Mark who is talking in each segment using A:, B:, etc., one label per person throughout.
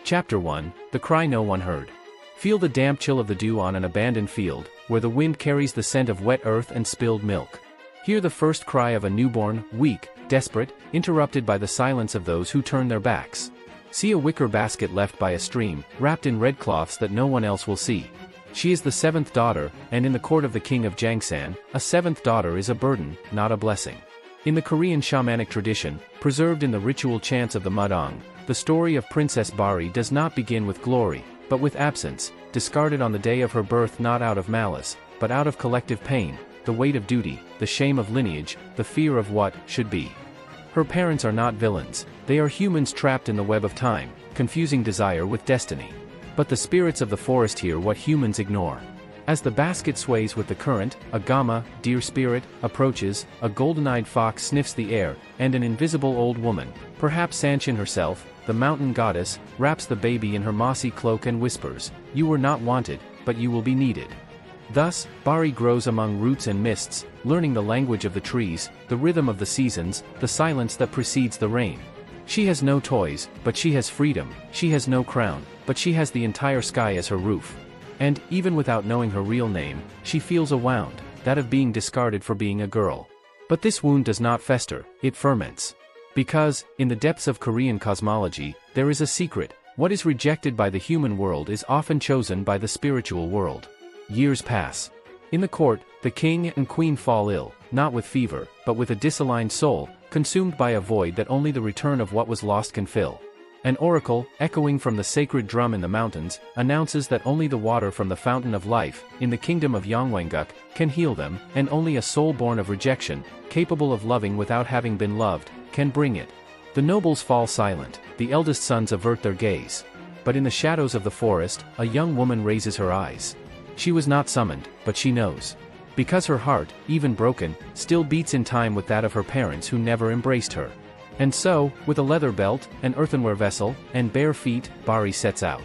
A: Chapter 1, The Cry No One Heard. Feel the damp chill of the dew on an abandoned field, where the wind carries the scent of wet earth and spilled milk. Hear the first cry of a newborn, weak, desperate, interrupted by the silence of those who turn their backs. See a wicker basket left by a stream, wrapped in red cloths that no one else will see. She is the seventh daughter, and in the court of the king of Jangsan, a seventh daughter is a burden, not a blessing. In the Korean shamanic tradition, preserved in the ritual chants of the Mudang, the story of Princess Bari does not begin with glory, but with absence, discarded on the day of her birth not out of malice, but out of collective pain, the weight of duty, the shame of lineage, the fear of what should be. Her parents are not villains, they are humans trapped in the web of time, confusing desire with destiny. But the spirits of the forest hear what humans ignore. As the basket sways with the current, a gama, deer spirit, approaches, a golden-eyed fox sniffs the air, and an invisible old woman, perhaps Sanchin herself, the mountain goddess, wraps the baby in her mossy cloak and whispers, "You were not wanted, but you will be needed." Thus, Bari grows among roots and mists, learning the language of the trees, the rhythm of the seasons, the silence that precedes the rain. She has no toys, but she has freedom, she has no crown, but she has the entire sky as her roof. And, even without knowing her real name, she feels a wound, that of being discarded for being a girl. But this wound does not fester, it ferments. Because, in the depths of Korean cosmology, there is a secret: what is rejected by the human world is often chosen by the spiritual world. Years pass. In the court, the king and queen fall ill, not with fever, but with a disaligned soul, consumed by a void that only the return of what was lost can fill. An oracle, echoing from the sacred drum in the mountains, announces that only the water from the fountain of life, in the kingdom of Yongwangguk, can heal them, and only a soul born of rejection, capable of loving without having been loved, can bring it. The nobles fall silent, the eldest sons avert their gaze. But in the shadows of the forest, a young woman raises her eyes. She was not summoned, but she knows. Because her heart, even broken, still beats in time with that of her parents who never embraced her. And so, with a leather belt, an earthenware vessel, and bare feet, Bari sets out.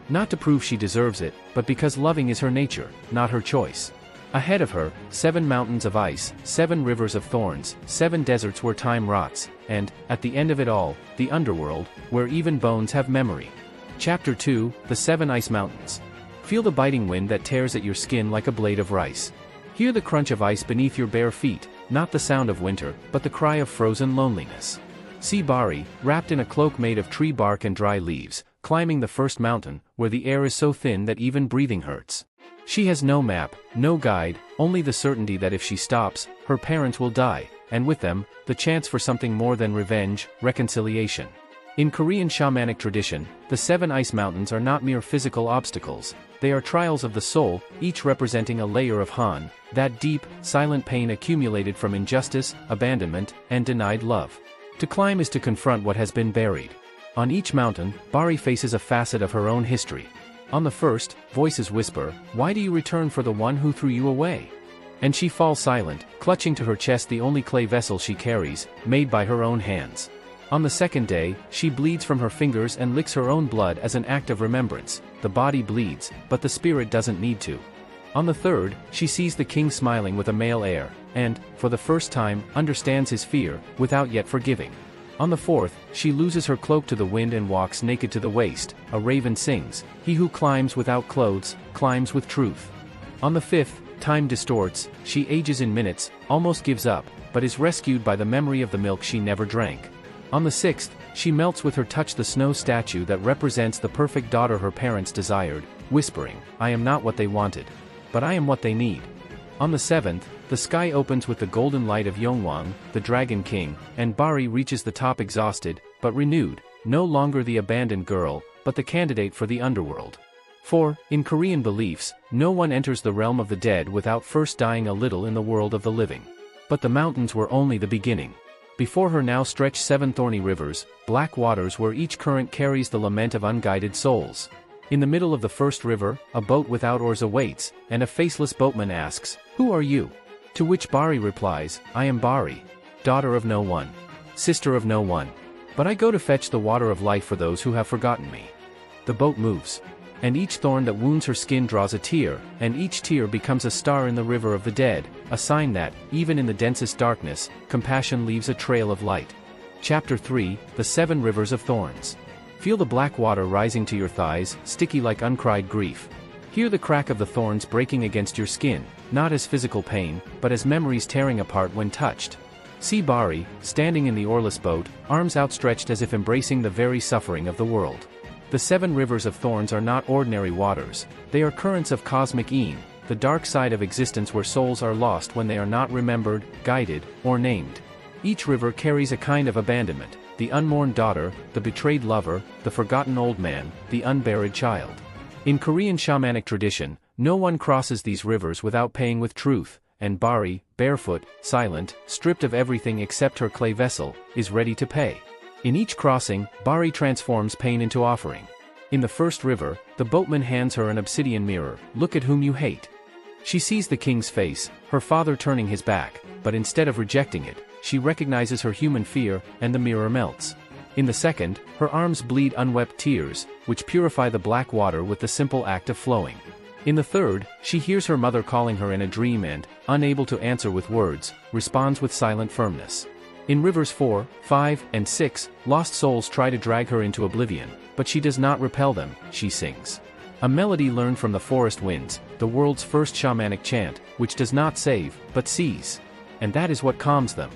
A: Not to prove she deserves it, but because loving is her nature, not her choice. Ahead of her, 7 mountains of ice, 7 rivers of thorns, 7 deserts where time rots, and, at the end of it all, the underworld, where even bones have memory. Chapter 2, The 7 Ice Mountains. Feel the biting wind that tears at your skin like a blade of rice. Hear the crunch of ice beneath your bare feet, not the sound of winter, but the cry of frozen loneliness. See Bari, wrapped in a cloak made of tree bark and dry leaves, climbing the first mountain, where the air is so thin that even breathing hurts. She has no map, no guide, only the certainty that if she stops, her parents will die, and with them, the chance for something more than revenge, reconciliation. In Korean shamanic tradition, the 7 ice mountains are not mere physical obstacles, they are trials of the soul, each representing a layer of Han, that deep, silent pain accumulated from injustice, abandonment, and denied love. To climb is to confront what has been buried. On each mountain, Bari faces a facet of her own history. On the first, voices whisper, "Why do you return for the one who threw you away?" And she falls silent, clutching to her chest the only clay vessel she carries, made by her own hands. On the second day, she bleeds from her fingers and licks her own blood as an act of remembrance. The body bleeds, but the spirit doesn't need to. On the third, she sees the king smiling with a male heir, and, for the first time, understands his fear, without yet forgiving. On the fourth, she loses her cloak to the wind and walks naked to the waist. A raven sings, "He who climbs without clothes, climbs with truth." On the fifth, time distorts, she ages in minutes, almost gives up, but is rescued by the memory of the milk she never drank. On the sixth, she melts with her touch the snow statue that represents the perfect daughter her parents desired, whispering, "I am not what they wanted, but I am what they need." On the seventh, the sky opens with the golden light of Yongwangguk, the Dragon King, and Bari reaches the top exhausted, but renewed, no longer the abandoned girl, but the candidate for the underworld. For, in Korean beliefs, no one enters the realm of the dead without first dying a little in the world of the living. But the mountains were only the beginning. Before her now stretch 7 thorny rivers, black waters where each current carries the lament of unguided souls. In the middle of the first river, a boat without oars awaits, and a faceless boatman asks, "Who are you?" To which Bari replies, "I am Bari, daughter of no one, sister of no one. But I go to fetch the water of life for those who have forgotten me." The boat moves. And each thorn that wounds her skin draws a tear, and each tear becomes a star in the river of the dead, a sign that, even in the densest darkness, compassion leaves a trail of light. Chapter 3, The 7 Rivers of Thorns. Feel the black water rising to your thighs, sticky like uncried grief. Hear the crack of the thorns breaking against your skin, not as physical pain, but as memories tearing apart when touched. See Bari, standing in the oarless boat, arms outstretched as if embracing the very suffering of the world. The 7 rivers of thorns are not ordinary waters, they are currents of cosmic een, the dark side of existence where souls are lost when they are not remembered, guided, or named. Each river carries a kind of abandonment, the unmourned daughter, the betrayed lover, the forgotten old man, the unburied child. In Korean shamanic tradition, no one crosses these rivers without paying with truth, and Bari, barefoot, silent, stripped of everything except her clay vessel, is ready to pay. In each crossing, Bari transforms pain into offering. In the first river, the boatman hands her an obsidian mirror, "Look at whom you hate." She sees the king's face, her father turning his back, but instead of rejecting it, she recognizes her human fear, and the mirror melts. In the second, her arms bleed unwept tears, which purify the black water with the simple act of flowing. In the third, she hears her mother calling her in a dream and, unable to answer with words, responds with silent firmness. In rivers 4, 5, and 6, lost souls try to drag her into oblivion, but she does not repel them, she sings. A melody learned from the forest winds, the world's first shamanic chant, which does not save, but sees. And that is what calms them.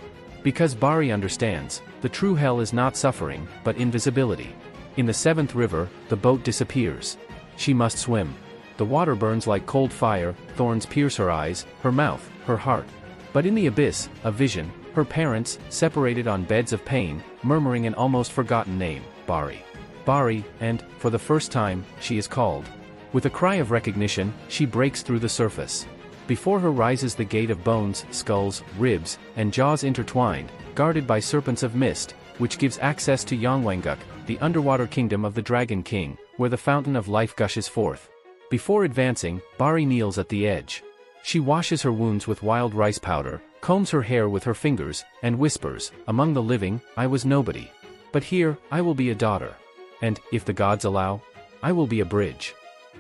A: Because Bari understands, the true hell is not suffering, but invisibility. In the 7th river, the boat disappears. She must swim. The water burns like cold fire, thorns pierce her eyes, her mouth, her heart. But in the abyss, a vision, her parents, separated on beds of pain, murmuring an almost forgotten name, Bari. Bari, and, for the first time, she is called. With a cry of recognition, she breaks through the surface. Before her rises the gate of bones, skulls, ribs, and jaws intertwined, guarded by serpents of mist, which gives access to Yongwangguk, the underwater kingdom of the Dragon King, where the fountain of life gushes forth. Before advancing, Bari kneels at the edge. She washes her wounds with wild rice powder, combs her hair with her fingers, and whispers, "Among the living, I was nobody. But here, I will be a daughter. And, if the gods allow, I will be a bridge."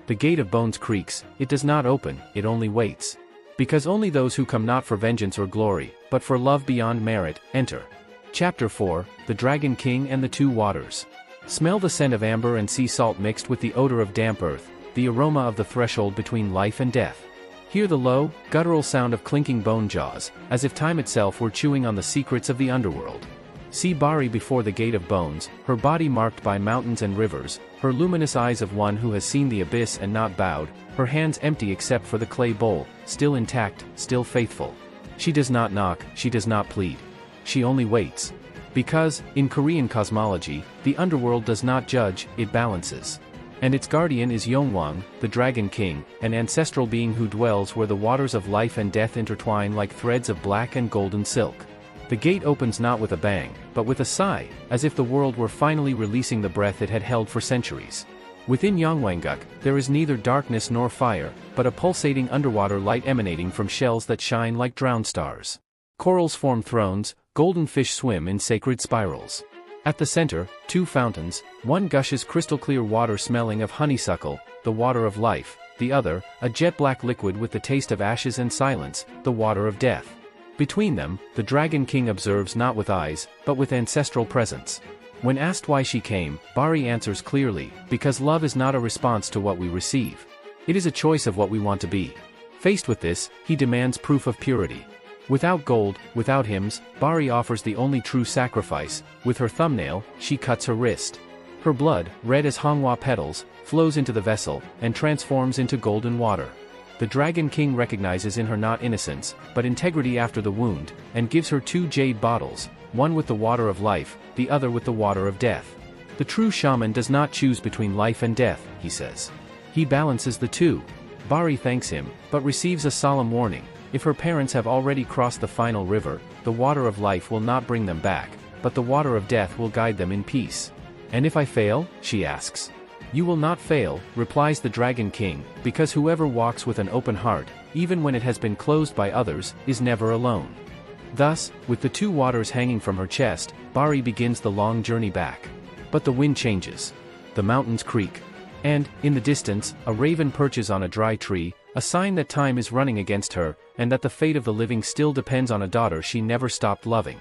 A: The gate of bones creaks, it does not open, it only waits. Because only those who come not for vengeance or glory, but for love beyond merit, enter. Chapter 4, The Dragon King and the Two Waters. Smell the scent of amber and sea salt mixed with the odor of damp earth, the aroma of the threshold between life and death. Hear the low, guttural sound of clinking bone jaws, as if time itself were chewing on the secrets of the underworld. See Bari before the gate of bones, her body marked by mountains and rivers, her luminous eyes of one who has seen the abyss and not bowed, her hands empty except for the clay bowl, still intact, still faithful. She does not knock, she does not plead. She only waits. Because, in Korean cosmology, the underworld does not judge, it balances. And its guardian is Yongwangguk, the Dragon King, an ancestral being who dwells where the waters of life and death intertwine like threads of black and golden silk. The gate opens not with a bang, but with a sigh, as if the world were finally releasing the breath it had held for centuries. Within Yongwangguk, there is neither darkness nor fire, but a pulsating underwater light emanating from shells that shine like drowned stars. Corals form thrones, golden fish swim in sacred spirals. At the center, 2 fountains, one gushes crystal-clear water smelling of honeysuckle, the water of life, the other, a jet-black liquid with the taste of ashes and silence, the water of death. Between them, the Dragon King observes not with eyes, but with ancestral presence. When asked why she came, Bari answers clearly, because love is not a response to what we receive. It is a choice of what we want to be. Faced with this, he demands proof of purity. Without gold, without hymns, Bari offers the only true sacrifice. With her thumbnail, she cuts her wrist. Her blood, red as Honghwa petals, flows into the vessel, and transforms into golden water. The Dragon King recognizes in her not innocence, but integrity after the wound, and gives her 2 jade bottles, one with the water of life, the other with the water of death. The true shaman does not choose between life and death, he says. He balances the two. Bari thanks him, but receives a solemn warning. If her parents have already crossed the final river, the water of life will not bring them back, but the water of death will guide them in peace. And if I fail? She asks. You will not fail, replies the Dragon King, because whoever walks with an open heart, even when it has been closed by others, is never alone. Thus, with the 2 waters hanging from her chest, Bari begins the long journey back. But the wind changes. The mountains creak. And, in the distance, a raven perches on a dry tree, a sign that time is running against her, and that the fate of the living still depends on a daughter she never stopped loving.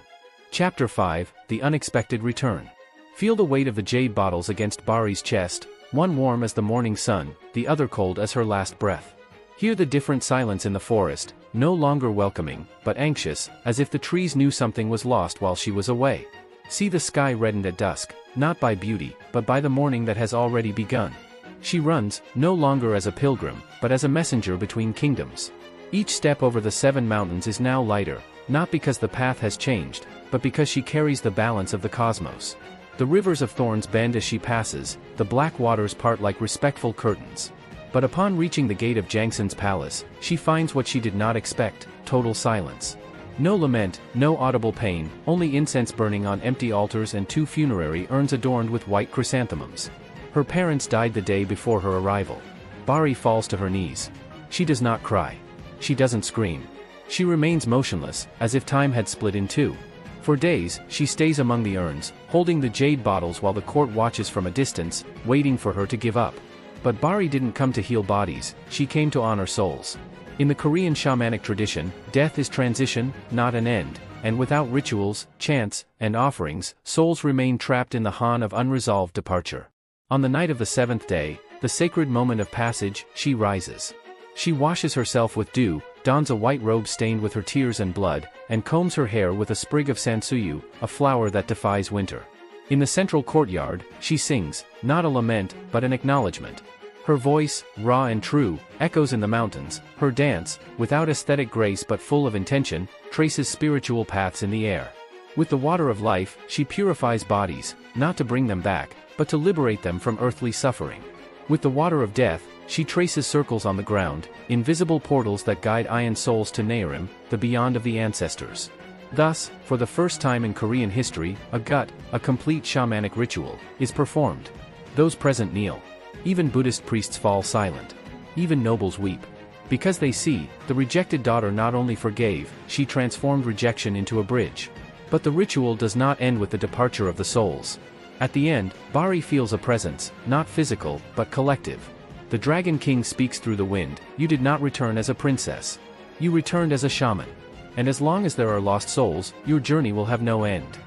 A: Chapter 5, The Unexpected Return. Feel the weight of the jade bottles against Bari's chest, one warm as the morning sun, the other cold as her last breath. Hear the different silence in the forest, no longer welcoming, but anxious, as if the trees knew something was lost while she was away. See the sky reddened at dusk, not by beauty, but by the morning that has already begun. She runs, no longer as a pilgrim, but as a messenger between kingdoms. Each step over the 7 mountains is now lighter, not because the path has changed, but because she carries the balance of the cosmos. The rivers of thorns bend as she passes, the black waters part like respectful curtains. But upon reaching the gate of Jangsen's palace, she finds what she did not expect: total silence. No lament, no audible pain, only incense burning on empty altars and 2 funerary urns adorned with white chrysanthemums. Her parents died the day before her arrival. Bari falls to her knees. She does not cry. She doesn't scream. She remains motionless, as if time had split in 2. For days, she stays among the urns, holding the jade bottles while the court watches from a distance, waiting for her to give up. But Bari didn't come to heal bodies, she came to honor souls. In the Korean shamanic tradition, death is transition, not an end, and without rituals, chants, and offerings, souls remain trapped in the Han of unresolved departure. On the night of the 7th day, the sacred moment of passage, she rises. She washes herself with dew, dons a white robe stained with her tears and blood, and combs her hair with a sprig of sansuyu, a flower that defies winter. In the central courtyard, she sings, not a lament, but an acknowledgement. Her voice, raw and true, echoes in the mountains. Her dance, without aesthetic grace but full of intention, traces spiritual paths in the air. With the water of life, she purifies bodies, not to bring them back, but to liberate them from earthly suffering. With the water of death, she traces circles on the ground, invisible portals that guide iron souls to Naerim, the beyond of the ancestors. Thus, for the first time in Korean history, a complete shamanic ritual, is performed. Those present kneel. Even Buddhist priests fall silent. Even nobles weep. Because they see, the rejected daughter not only forgave, she transformed rejection into a bridge. But the ritual does not end with the departure of the souls. At the end, Bari feels a presence, not physical, but collective. The Dragon King speaks through the wind, you did not return as a princess. You returned as a shaman. And as long as there are lost souls, your journey will have no end.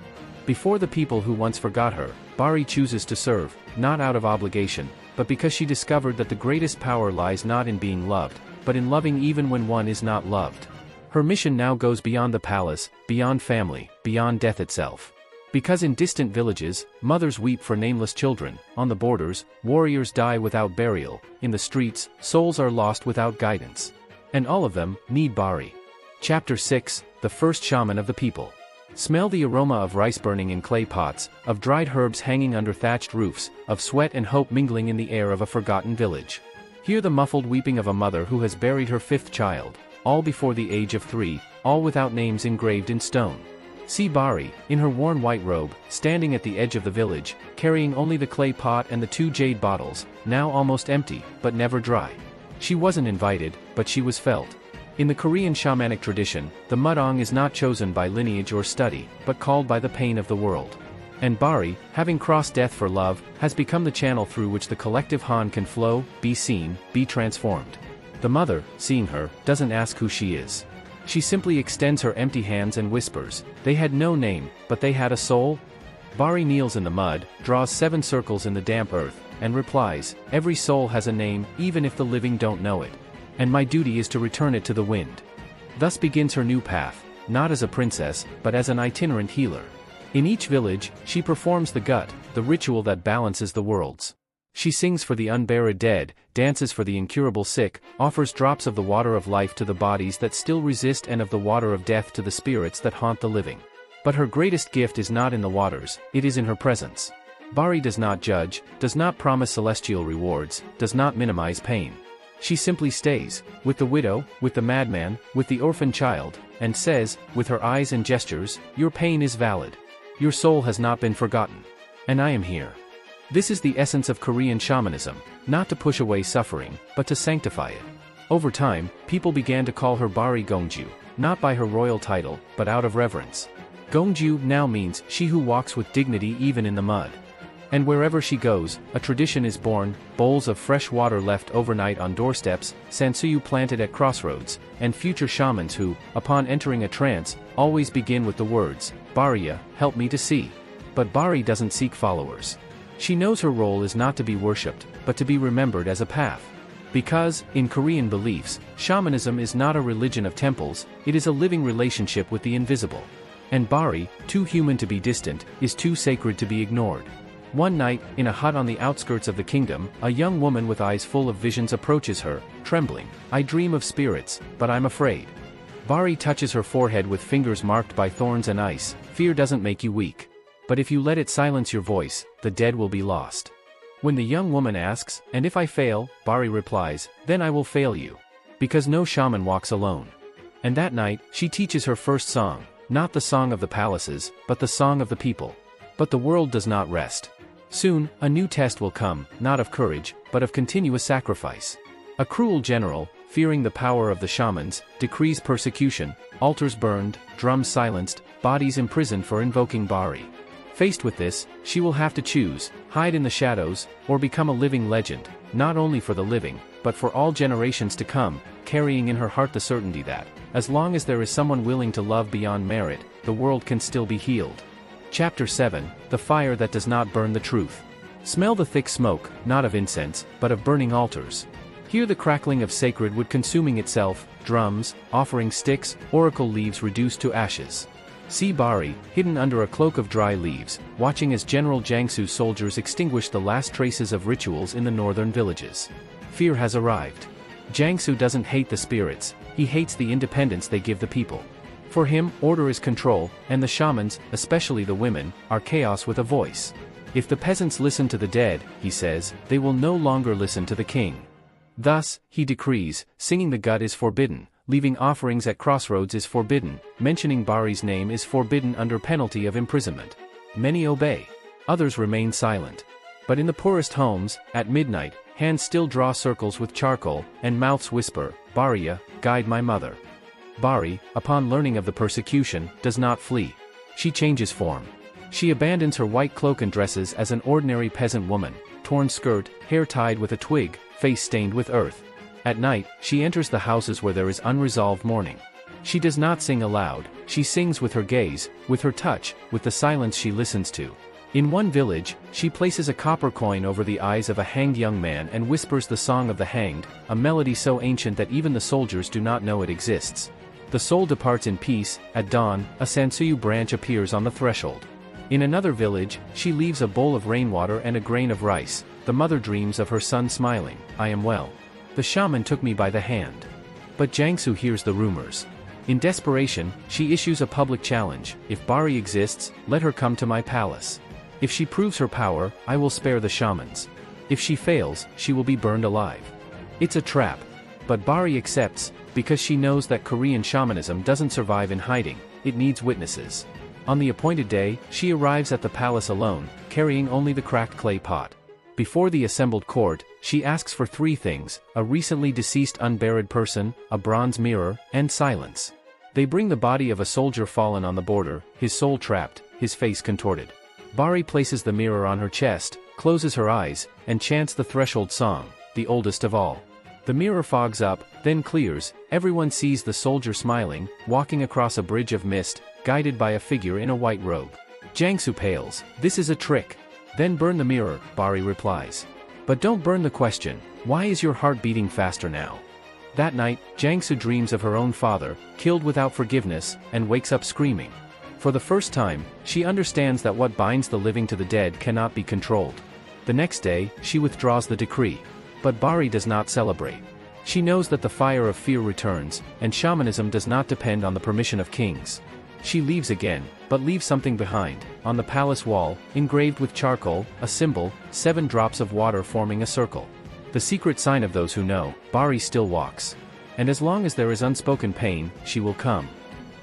A: Before the people who once forgot her, Bari chooses to serve, not out of obligation, but because she discovered that the greatest power lies not in being loved, but in loving even when one is not loved. Her mission now goes beyond the palace, beyond family, beyond death itself. Because in distant villages, mothers weep for nameless children, on the borders, warriors die without burial, in the streets, souls are lost without guidance. And all of them need Bari. Chapter 6, The First Shaman of the People. Smell the aroma of rice burning in clay pots, of dried herbs hanging under thatched roofs, of sweat and hope mingling in the air of a forgotten village. Hear the muffled weeping of a mother who has buried her 5th child, all before the age of 3, all without names engraved in stone. See Bari, in her worn white robe, standing at the edge of the village, carrying only the clay pot and the 2 jade bottles, now almost empty, but never dry. She wasn't invited, but she was felt. In the Korean shamanic tradition, the mudong is not chosen by lineage or study, but called by the pain of the world. And Bari, having crossed death for love, has become the channel through which the collective Han can flow, be seen, be transformed. The mother, seeing her, doesn't ask who she is. She simply extends her empty hands and whispers, they had no name, but they had a soul? Bari kneels in the mud, draws 7 circles in the damp earth, and replies, every soul has a name, even if the living don't know it. And my duty is to return it to the wind. Thus begins her new path, not as a princess, but as an itinerant healer. In each village, she performs the ritual that balances the worlds. She sings for the unburied dead, dances for the incurable sick, offers drops of the water of life to the bodies that still resist and of the water of death to the spirits that haunt the living. But her greatest gift is not in the waters, it is in her presence. Bari does not judge, does not promise celestial rewards, does not minimize pain. She simply stays, with the widow, with the madman, with the orphan child, and says, with her eyes and gestures, your pain is valid. Your soul has not been forgotten. And I am here. This is the essence of Korean shamanism, not to push away suffering, but to sanctify it. Over time, people began to call her Bari Gongju, not by her royal title, but out of reverence. Gongju now means she who walks with dignity even in the mud. And wherever she goes, a tradition is born, bowls of fresh water left overnight on doorsteps, sansuyu planted at crossroads, and future shamans who, upon entering a trance, always begin with the words, Bariya, help me to see. But Bari doesn't seek followers. She knows her role is not to be worshipped, but to be remembered as a path. Because, in Korean beliefs, shamanism is not a religion of temples, it is a living relationship with the invisible. And Bari, too human to be distant, is too sacred to be ignored. One night, in a hut on the outskirts of the kingdom, a young woman with eyes full of visions approaches her, trembling. "I dream of spirits, but I'm afraid." Bari touches her forehead with fingers marked by thorns and ice. "Fear doesn't make you weak. But if you let it silence your voice, the dead will be lost." When the young woman asks, "And if I fail?" Bari replies, "Then I will fail you. Because no shaman walks alone." And that night, she teaches her first song, not the song of the palaces, but the song of the people. But the world does not rest. Soon, a new test will come, not of courage, but of continuous sacrifice. A cruel general, fearing the power of the shamans, decrees persecution, altars burned, drums silenced, bodies imprisoned for invoking Bari. Faced with this, she will have to choose, hide in the shadows, or become a living legend, not only for the living, but for all generations to come, carrying in her heart the certainty that, as long as there is someone willing to love beyond merit, the world can still be healed. Chapter 7, The Fire That Does Not Burn the Truth. Smell the thick smoke, not of incense, but of burning altars. Hear the crackling of sacred wood consuming itself, drums, offering sticks, oracle leaves reduced to ashes. See Bari, hidden under a cloak of dry leaves, watching as General Jiangsu's soldiers extinguish the last traces of rituals in the northern villages. Fear has arrived. Jiangsu doesn't hate the spirits, he hates the independence they give the people. For him, order is control, and the shamans, especially the women, are chaos with a voice. If the peasants listen to the dead, he says, they will no longer listen to the king. Thus, he decrees, singing the gut is forbidden. Leaving offerings at crossroads is forbidden, mentioning Bari's name is forbidden under penalty of imprisonment. Many obey. Others remain silent. But in the poorest homes, at midnight, hands still draw circles with charcoal, and mouths whisper, "Baria, guide my mother." Bari, upon learning of the persecution, does not flee. She changes form. She abandons her white cloak and dresses as an ordinary peasant woman, torn skirt, hair tied with a twig, face stained with earth. At night, she enters the houses where there is unresolved mourning. She does not sing aloud, she sings with her gaze, with her touch, with the silence she listens to. In one village, she places a copper coin over the eyes of a hanged young man and whispers the song of the hanged, a melody so ancient that even the soldiers do not know it exists. The soul departs in peace. At dawn, a sansuyu branch appears on the threshold. In another village, she leaves a bowl of rainwater and a grain of rice. The mother dreams of her son smiling, "I am well. The shaman took me by the hand." But Jiangsu hears the rumors. In desperation, she issues a public challenge, "If Bari exists, let her come to my palace. If she proves her power, I will spare the shamans. If she fails, she will be burned alive." It's a trap. But Bari accepts, because she knows that Korean shamanism doesn't survive in hiding, it needs witnesses. On the appointed day, she arrives at the palace alone, carrying only the cracked clay pot. Before the assembled court, she asks for three things: a recently deceased unburied person, a bronze mirror, and silence. They bring the body of a soldier fallen on the border, his soul trapped, his face contorted. Bari places the mirror on her chest, closes her eyes, and chants the threshold song, the oldest of all. The mirror fogs up, then clears. Everyone sees the soldier smiling, walking across a bridge of mist, guided by a figure in a white robe. Jiangsu pales. "This is a trick." "Then burn the mirror," Bari replies. "But don't burn the question, why is your heart beating faster now?" That night, Jiangsu dreams of her own father, killed without forgiveness, and wakes up screaming. For the first time, she understands that what binds the living to the dead cannot be controlled. The next day, she withdraws the decree. But Bari does not celebrate. She knows that the fire of fear returns, and shamanism does not depend on the permission of kings. She leaves again, but leaves something behind. On the palace wall, engraved with charcoal, a symbol, 7 drops of water forming a circle. The secret sign of those who know. Bari still walks. And as long as there is unspoken pain, she will come.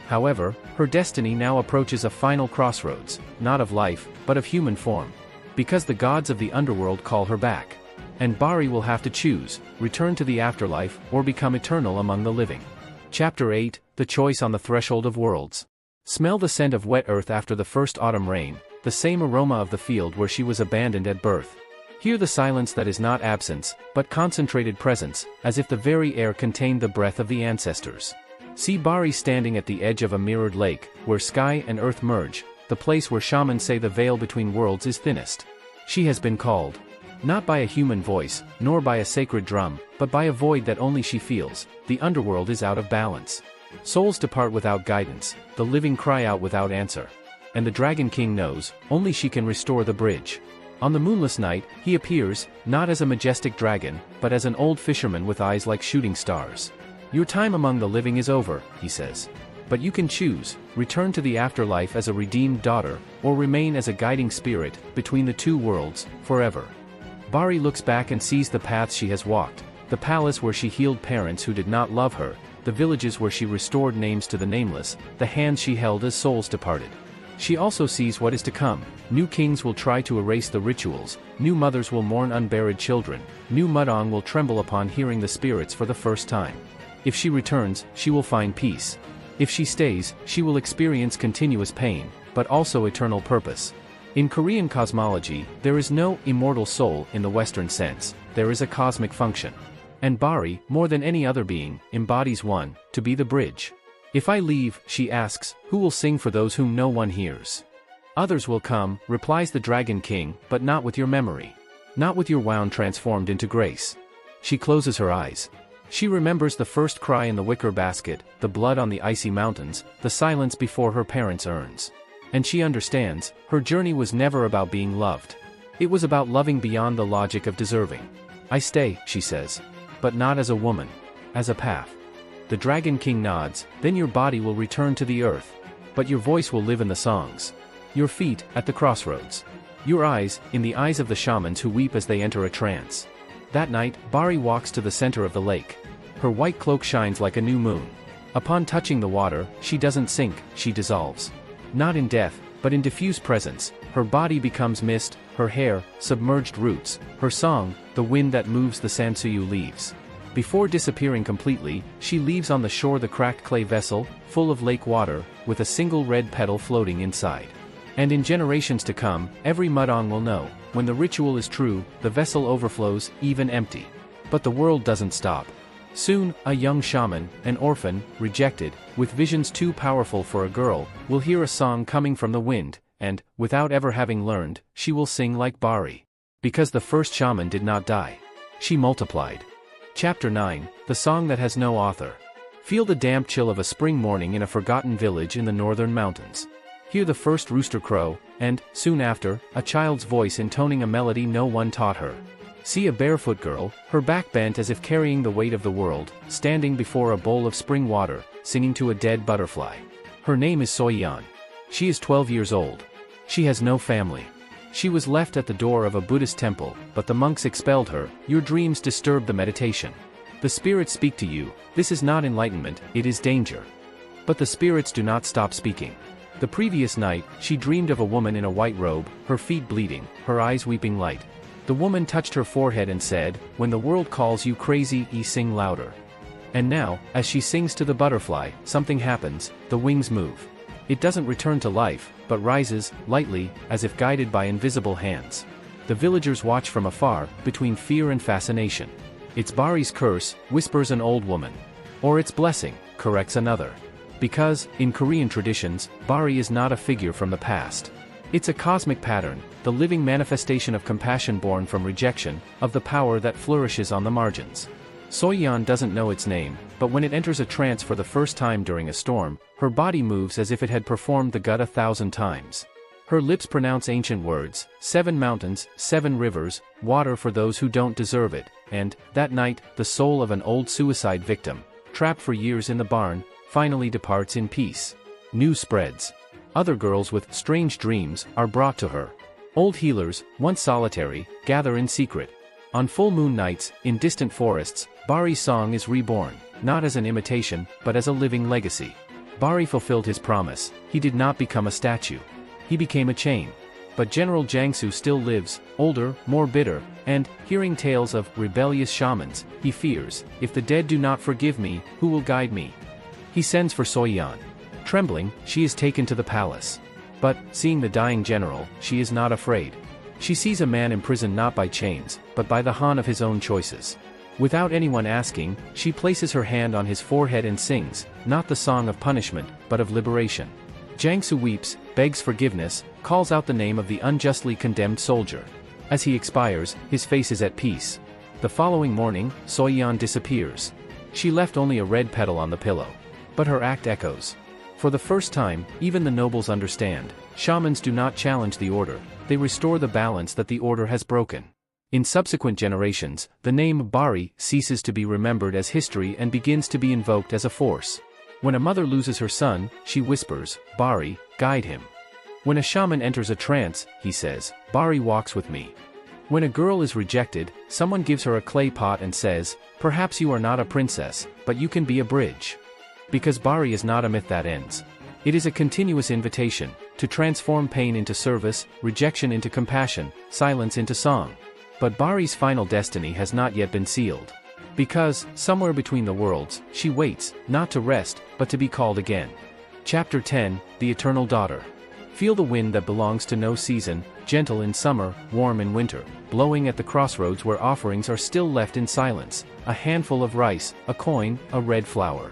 A: However, her destiny now approaches a final crossroads, not of life, but of human form. Because the gods of the underworld call her back. And Bari will have to choose, return to the afterlife, or become eternal among the living. Chapter 8, The Choice on the Threshold of Worlds. Smell the scent of wet earth after the first autumn rain, the same aroma of the field where she was abandoned at birth. Hear the silence that is not absence, but concentrated presence, as if the very air contained the breath of the ancestors. See Bari standing at the edge of a mirrored lake, where sky and earth merge, the place where shamans say the veil between worlds is thinnest. She has been called. Not by a human voice, nor by a sacred drum, but by a void that only she feels. The underworld is out of balance. Souls depart without guidance, the living cry out without answer. And the Dragon King knows, only she can restore the bridge. On the moonless night, he appears, not as a majestic dragon, but as an old fisherman with eyes like shooting stars. Your time among the living is over, he says. But you can choose, return to the afterlife as a redeemed daughter, or remain as a guiding spirit, between the two worlds, forever. Bari looks back and sees the paths she has walked, the palace where she healed parents who did not love her, the villages where she restored names to the nameless, the hands she held as souls departed. She also sees what is to come. New kings will try to erase the rituals, new mothers will mourn unburied children, new Mudong will tremble upon hearing the spirits for the first time. If she returns, she will find peace. If she stays, she will experience continuous pain, but also eternal purpose. In Korean cosmology, there is no immortal soul in the Western sense, there is a cosmic function. And Bari, more than any other being, embodies one, to be the bridge. If I leave, she asks, who will sing for those whom no one hears? Others will come, replies the Dragon King, but not with your memory. Not with your wound transformed into grace. She closes her eyes. She remembers the first cry in the wicker basket, the blood on the icy mountains, the silence before her parents' urns. And she understands, her journey was never about being loved. It was about loving beyond the logic of deserving. I stay, she says. But not as a woman. As a path. The Dragon King nods, then your body will return to the earth. But your voice will live in the songs. Your feet, at the crossroads. Your eyes, in the eyes of the shamans who weep as they enter a trance. That night, Bari walks to the center of the lake. Her white cloak shines like a new moon. Upon touching the water, she doesn't sink, she dissolves. Not in death, but in diffuse presence. Her body becomes mist, her hair, submerged roots, her song, the wind that moves the Sansuyu leaves. Before disappearing completely, she leaves on the shore the cracked clay vessel, full of lake water, with a single red petal floating inside. And in generations to come, every Mudong will know, when the ritual is true, the vessel overflows, even empty. But the world doesn't stop. Soon, a young shaman, an orphan, rejected, with visions too powerful for a girl, will hear a song coming from the wind, and, without ever having learned, she will sing like Bari. Because the first shaman did not die. She multiplied. Chapter 9, The Song That Has No Author. Feel the damp chill of a spring morning in a forgotten village in the northern mountains. Hear the first rooster crow, and, soon after, a child's voice intoning a melody no one taught her. See a barefoot girl, her back bent as if carrying the weight of the world, standing before a bowl of spring water, singing to a dead butterfly. Her name is Soyeon. She is 12 years old. She has no family. She was left at the door of a Buddhist temple, but the monks expelled her. Your dreams disturb the meditation. The spirits speak to you. This is not enlightenment, it is danger. But the spirits do not stop speaking. The previous night, she dreamed of a woman in a white robe, her feet bleeding, her eyes weeping light. The woman touched her forehead and said, when the world calls you crazy, sing louder. And now, as she sings to the butterfly, something happens, the wings move. It doesn't return to life, but rises, lightly, as if guided by invisible hands. The villagers watch from afar, between fear and fascination. It's Bari's curse, whispers an old woman. Or its blessing, corrects another. Because, in Korean traditions, Bari is not a figure from the past. It's a cosmic pattern, the living manifestation of compassion born from rejection, of the power that flourishes on the margins. Soyeon doesn't know its name, but when it enters a trance for the first time during a storm, her body moves as if it had performed the gut 1,000 times. Her lips pronounce ancient words, 7 mountains, 7 rivers, water for those who don't deserve it, and, that night, the soul of an old suicide victim, trapped for years in the barn, finally departs in peace. News spreads. Other girls with strange dreams are brought to her. Old healers, once solitary, gather in secret. On full moon nights, in distant forests, Bari's song is reborn, not as an imitation, but as a living legacy. Bari fulfilled his promise. He did not become a statue. He became a chain. But General Jiangsu still lives, older, more bitter, and, hearing tales of rebellious shamans, he fears, if the dead do not forgive me, who will guide me? He sends for Soyeon. Trembling, she is taken to the palace. But, seeing the dying general, she is not afraid. She sees a man imprisoned not by chains, but by the han of his own choices. Without anyone asking, she places her hand on his forehead and sings, not the song of punishment, but of liberation. Jiangsu weeps, begs forgiveness, calls out the name of the unjustly condemned soldier. As he expires, his face is at peace. The following morning, Soyan disappears. She left only a red petal on the pillow. But her act echoes. For the first time, even the nobles understand. Shamans do not challenge the order, they restore the balance that the order has broken. In subsequent generations, the name Bari ceases to be remembered as history and begins to be invoked as a force. When a mother loses her son, she whispers, "Bari, guide him." When a shaman enters a trance, he says, "Bari walks with me." When a girl is rejected, someone gives her a clay pot and says, "Perhaps you are not a princess, but you can be a bridge." Because Bari is not a myth that ends. It is a continuous invitation, to transform pain into service, rejection into compassion, silence into song. But Bari's final destiny has not yet been sealed. Because, somewhere between the worlds, she waits, not to rest, but to be called again. Chapter 10, The Eternal Daughter. Feel the wind that belongs to no season, gentle in summer, warm in winter, blowing at the crossroads where offerings are still left in silence, a handful of rice, a coin, a red flower.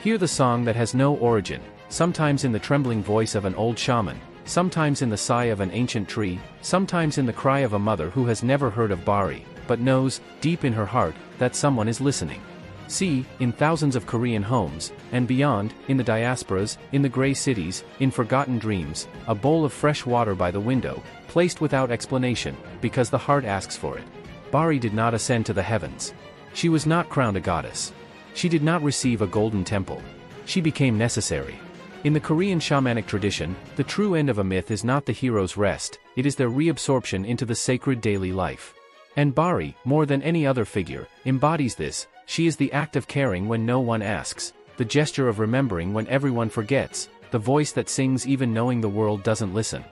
A: Hear the song that has no origin, sometimes in the trembling voice of an old shaman, sometimes in the sigh of an ancient tree, sometimes in the cry of a mother who has never heard of Bari, but knows, deep in her heart, that someone is listening. See, in thousands of Korean homes, and beyond, in the diasporas, in the gray cities, in forgotten dreams, a bowl of fresh water by the window, placed without explanation, because the heart asks for it. Bari did not ascend to the heavens. She was not crowned a goddess. She did not receive a golden temple. She became necessary. In the Korean shamanic tradition, the true end of a myth is not the hero's rest, it is their reabsorption into the sacred daily life. And Bari, more than any other figure, embodies this. She is the act of caring when no one asks, the gesture of remembering when everyone forgets, the voice that sings even knowing the world doesn't listen.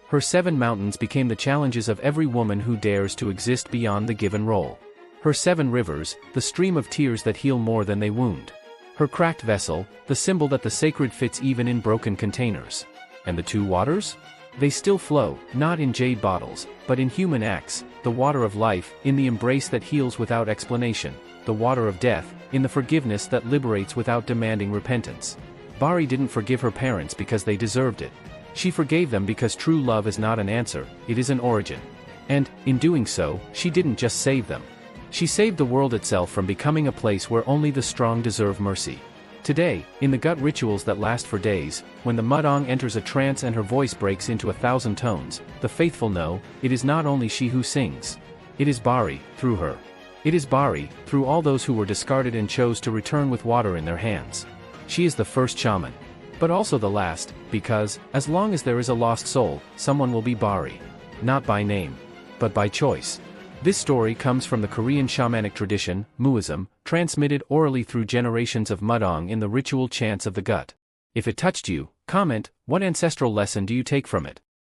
A: Her 7 mountains became the challenges of every woman who dares to exist beyond the given role. Her 7 rivers, the stream of tears that heal more than they wound. Her cracked vessel, the symbol that the sacred fits even in broken containers. And the 2 waters? They still flow, not in jade bottles, but in human acts, the water of life, in the embrace that heals without explanation, the water of death, in the forgiveness that liberates without demanding repentance. Bari didn't forgive her parents because they deserved it. She forgave them because true love is not an answer, it is an origin. And, in doing so, she didn't just save them. She saved the world itself from becoming a place where only the strong deserve mercy. Today, in the gut rituals that last for days, when the mudong enters a trance and her voice breaks into 1,000 tones, the faithful know, it is not only she who sings. It is Bari, through her. It is Bari, through all those who were discarded and chose to return with water in their hands. She is the first shaman. But also the last, because, as long as there is a lost soul, someone will be Bari. Not by name. But by choice. This story comes from the Korean shamanic tradition, Muism, transmitted orally through generations of mudong in the ritual chants of the gut. If it touched you, comment, what ancestral lesson do you take from it?